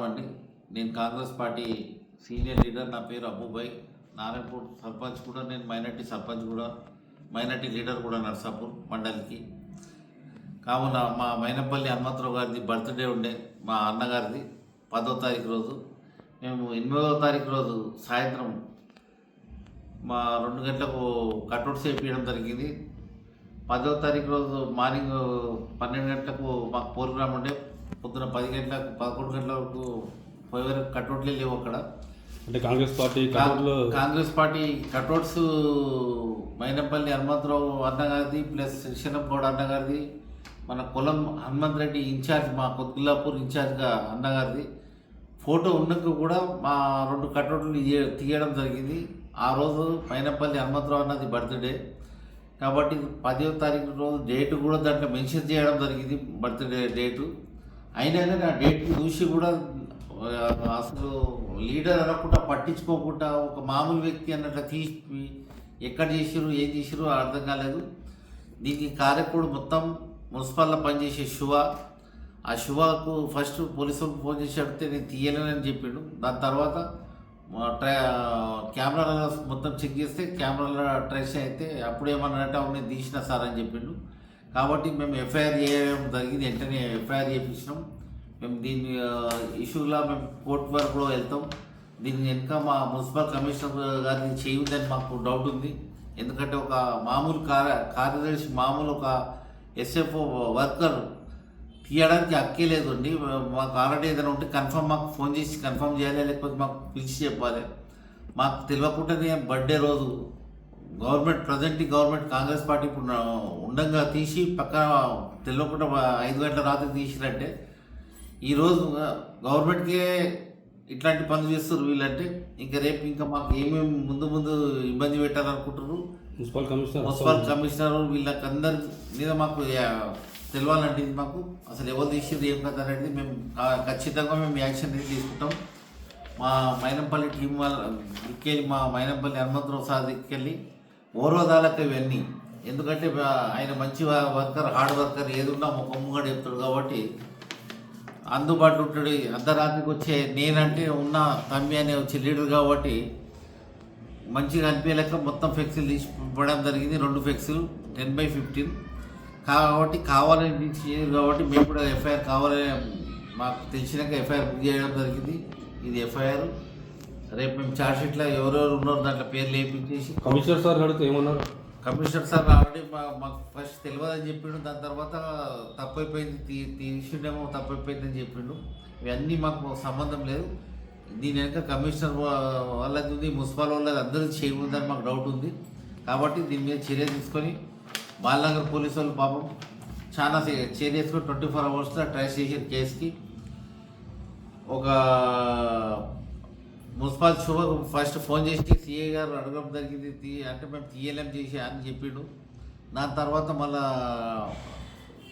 అండి. నేను Congress party senior leader. నా పేరు అబ్బుబాయ్. నారాయణపూర్ సర్పంచ్ కూడా. నేను మైనార్టీ సర్పంచ్ కూడా, మైనార్టీ లీడర్ కూడా నర్సాపూర్ మండలికి. కావున మా మైనపల్లి హనుమంతరావు గారిది బర్త్డే ఉండే, మా అన్నగారిది 10వ తారీఖు రోజు. మేము 8వ తారీఖు రోజు సాయంత్రం మా 2 గంటలకు కట్అవుట్స్ వేయించడం జరిగింది. 10వ తారీఖు రోజు మార్నింగ్ 12 గంటలకు మాకు ప్రోగ్రామ్ ఉండే. పొద్దున 10 గంటలకు 11 గంటల వరకు పోయేవరకు కట్అవుట్లే లేవు అక్కడ. అంటే కాంగ్రెస్ పార్టీ కట్అవుట్స్ మైనపల్లి హనుమంతరావు అన్నగారిది ప్లస్ శ్రీశైలం గౌడ్ అన్నగారిది, మన కులం హనుమంత్ రెడ్డి ఇన్ఛార్జ్, మా కొద్గుల్లాపూర్ ఇన్ఛార్జ్గా అన్నగారిది ఫోటో ఉన్నకు కూడా మా 2 కట్అవుట్లు తీయడం జరిగింది. ఆ రోజు మైనపల్లి హనుమంతరావు అన్నది బర్త్డే కాబట్టి 10వ తారీఖు రోజు డేటు కూడా దాంట్లో మెన్షన్ చేయడం జరిగింది, బర్త్డే డేటు. అయినా కానీ ఆ డేట్ చూసి కూడా అసలు లీడర్ అనకుండా పట్టించుకోకుండా ఒక మామూలు వ్యక్తి అన్నట్లు తీసి ఎక్కడ చేసిరు ఏం చేసిరు అర్థం కాలేదు. దీనికి కారకుడు మొత్తం మున్సిపల్లో పనిచేసే శివ. ఆ శివకు ఫస్ట్ పోలీసులకు ఫోన్ చేసి అడిగితే నేను తీయలేనని చెప్పిండు. దాని తర్వాత కెమెరాలో మొత్తం చెక్ చేస్తే కెమెరాలో ట్రేస్ అయితే అప్పుడు ఏమన్నారంటే అవును నేను తీసిన సార్ అని చెప్పిండు. కాబట్టి మేము ఎఫ్ఐఆర్ చేయడం జరిగింది. వెంటనే ఎఫ్ఐఆర్ చేయించినాం. మేము దీన్ని ఇష్యూలా మేము కోర్టు వరకు కూడా వెళ్తాం. దీన్ని వెనుక మా మున్సిపల్ కమిషనర్ గారిని చేయుందని మాకు డౌట్ ఉంది. ఎందుకంటే ఒక మామూలు కార్యదర్శి మామూలు ఒక ఎస్ఎఫ్ఓ వర్కర్ తీయడానికి హక్కే లేదండి. మాకు ఆల్రెడీ ఏదైనా ఉంటే కన్ఫర్మ్ మాకు ఫోన్ చేసి కన్ఫర్మ్ చేయాలి, లేకపోతే మాకు పిలిచి చెప్పాలి. మాకు తెలియకుండానే బర్త్డే రోజు గవర్నమెంట్ కాంగ్రెస్ పార్టీ ఇప్పుడు ఉండంగా తీసి పక్కన తెలియకుండా 5 గంటల రాత్రి తీసిరంటే ఈరోజు గవర్నమెంట్కే ఇట్లాంటి పనులు చేస్తారు వీళ్ళంటే ఇంకా రేపు ఇంకా మాకు ఏమేమి ముందు ఇబ్బంది పెట్టాలనుకుంటున్నారు. మున్సిపల్ కమిషనర్ వీళ్ళకందరి మీద మాకు తెలియాలంటే ఇది మాకు అసలు ఎవరు తీసేది ఏం కదా అనేది మేము ఖచ్చితంగా యాక్షన్ అనేది తీసుకుంటాం. మా మైనంపల్లి టీం వాళ్ళ దిక్కెళ్ళి, మా మైనంపల్లి హనుమంతరావు సార్ దిక్కెళ్ళి ఓర్వదాలకు ఇవన్నీ. ఎందుకంటే ఆయన మంచి వర్కర్, హార్డ్ వర్కర్, ఏదున్నా ఒక ముంగడు చెప్తాడు కాబట్టి అందుబాటులో ఉంటాడు. అర్ధరాత్రికి వచ్చే నేనంటే ఉన్న తమ్మి అనే వచ్చే లీడర్ కాబట్టి మంచిగా అనిపించలేక మొత్తం ఫ్లెక్సీలు తీసి ఇవ్వడం జరిగింది. 2 ఫ్లెక్సీలు 10/15 కాబట్టి కావాలని తీసేది కాబట్టి మేము కూడా ఎఫ్ఐఆర్ కావాలని మాకు తెలిసినాక ఎఫ్ఐఆర్ బుక్ చేయడం జరిగింది. ఇది ఎఫ్ఐఆర్. రేపు మేము ఛార్జ్షీట్లో ఎవరెవరు ఉన్నారో దాంట్లో పేర్లు వేయించేసి కమిషనర్ సార్ అడిగితే ఏమన్నారు? కమిషనర్ సార్ ఆల్రెడీ మాకు ఫస్ట్ తెలియదని చెప్పిండు. దాని తర్వాత తప్పైపోయింది, తీసిండేమో తప్పైపోయిందని చెప్పిండు. ఇవన్నీ మాకు సంబంధం లేదు. దీని వెనక కమిషనర్ వాళ్ళది ఉంది, మున్సిపల్ వాళ్ళది అందరికీ చేయకుందని మాకు డౌట్ ఉంది. కాబట్టి దీని మీద చర్య తీసుకొని బాలనగర్ పోలీసు వాళ్ళు పాపం చాలా చర్య తీసుకొని 24 అవర్స్లో ట్రేస్ చేసిన కేసుకి ఒక మున్సిపల్ శుభకు ఫస్ట్ ఫోన్ చేసి సిఐ గారు అడగడం జరిగింది. అంటే మేము తీయలేం చేసి అని చెప్పిండు. దాని తర్వాత మళ్ళా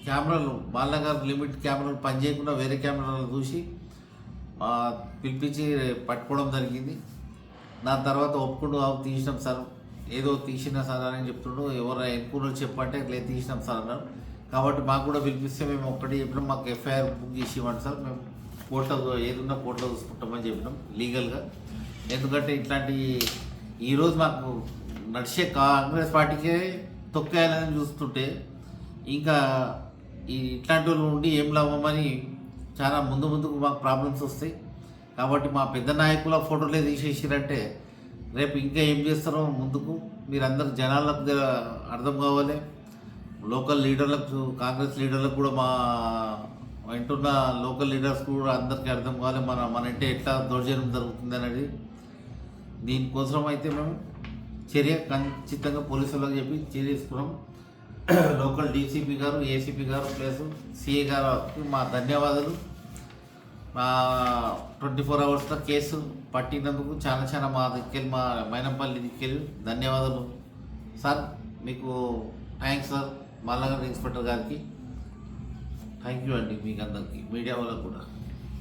కెమెరాలు బాలనగర్ లిమిట్ కెమెరాలు పనిచేయకుండా వేరే కెమెరాలు చూసి పిలిపించి పట్టుకోవడం జరిగింది. దాని తర్వాత ఒప్పుకుంటూ తీసినాం సార్, ఏదో తీసినా సార్ అని చెప్తుండు. ఎవరు ఎన్కూరు చెప్పంటే లేదు తీసినాం సార్ అన్నారు. కాబట్టి మాకు కూడా పిలిపిస్తే మేము ఒక్కటి చెప్పినాం, మాకు ఎఫ్ఐఆర్ బుక్ చేసి ఇవ్వండి సార్, మేము కోర్టులో ఏదున్నా కోర్టులో చూసుకుంటామని చెప్పినాం లీగల్గా. ఎందుకంటే ఇట్లాంటి ఈరోజు మాకు నడిచే కాంగ్రెస్ పార్టీకే తొక్కేయాలని చూస్తుంటే ఇంకా ఇట్లాంటి వాళ్ళు ఉండి ఏం లాభమని చాలా ముందుకు మాకు ప్రాబ్లమ్స్ వస్తాయి. కాబట్టి మా పెద్ద నాయకుల ఫోటోలే తీసేసారంటే రేపు ఇంకా ఏం చేస్తారో ముందుకు మీరందరూ జనాలకు అర్థం కావాలి. లోకల్ లీడర్లకు, కాంగ్రెస్ లీడర్లకు కూడా మా వింటున్న లోకల్ లీడర్స్ కూడా అందరికీ అర్థం కావాలి మన ఇంటే ఎట్లా దౌర్జన్యం జరుగుతుంది అనేది. దీనికోసం అయితే మేము చర్య ఖచ్చితంగా పోలీసులకు చెప్పి చర్య తీసుకున్నాం. లోకల్ డీసీపీ గారు, ఏసీపీ గారు ప్లస్ సిఐ గారికి మా ధన్యవాదాలు. మా 24 అవర్స్లో కేసు పట్టినందుకు చాలా మా దిక్కెళ్ళి, మా మైనంపల్లి దిక్కెళ్ళి ధన్యవాదాలు సార్. మీకు థ్యాంక్స్ సార్, బాలనగర్ ఇన్స్పెక్టర్ గారికి థ్యాంక్ యూ అండి. మీకు అందరికీ మీడియా వాళ్ళకు కూడా.